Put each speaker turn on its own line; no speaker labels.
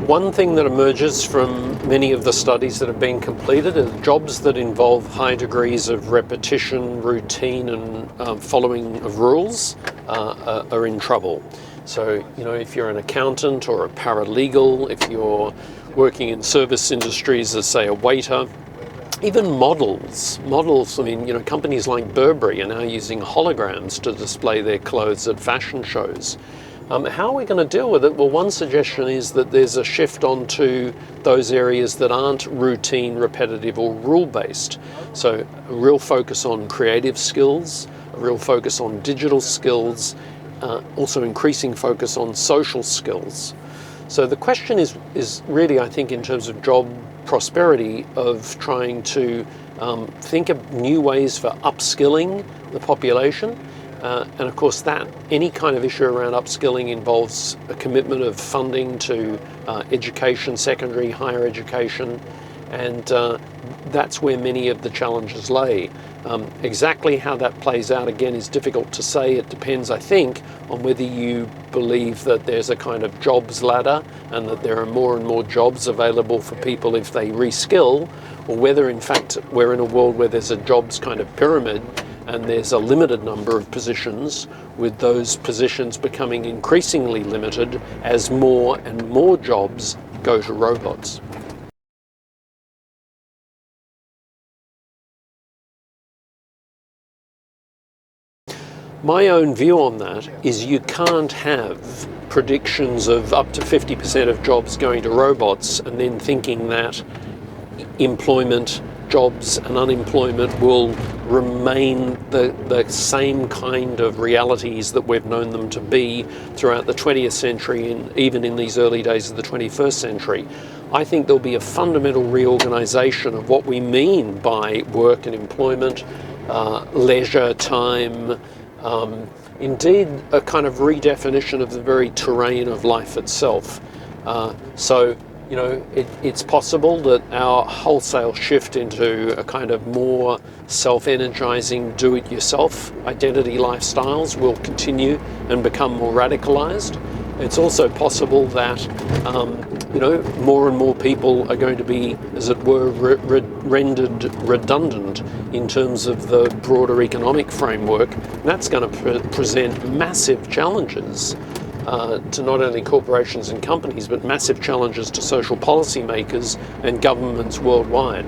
One thing that emerges from many of the studies that have been completed is jobs that involve high degrees of repetition, routine, and following of rules are in trouble. So, if you're an accountant or a paralegal, if you're working in service industries as, say, a waiter, even models, companies like Burberry are now using holograms to display their clothes at fashion shows. How are we going to deal with it? Well, one suggestion is that there's a shift onto those areas that aren't routine, repetitive, or rule-based. So a real focus on creative skills, a real focus on digital skills, also increasing focus on social skills. So the question is really, I think, in terms of job prosperity, of trying to think of new ways for upskilling the population. And of course, that any kind of issue around upskilling involves a commitment of funding to education, secondary, higher education, and that's where many of the challenges lay. Exactly how that plays out, again, is difficult to say. It depends, I think, on whether you believe that there's a kind of jobs ladder and that there are more and more jobs available for people if they reskill, or whether, in fact, we're in a world where there's a jobs kind of pyramid and there's a limited number of positions, with those positions becoming increasingly limited as more and more jobs go to robots. My own view on that is you can't have predictions of up to 50% of jobs going to robots and then thinking that employment, jobs and unemployment will remain the same kind of realities that we've known them to be throughout the 20th century and even in these early days of the 21st century. I think there'll be a fundamental reorganization of what we mean by work and employment, leisure time, indeed a kind of redefinition of the very terrain of life itself. It's possible that our wholesale shift into a kind of more self-energizing, do-it-yourself identity lifestyles will continue and become more radicalized. It's also possible that, more and more people are going to be, as it were, rendered redundant in terms of the broader economic framework. That's going to present massive challenges to not only corporations and companies, but massive challenges to social policy makers and governments worldwide.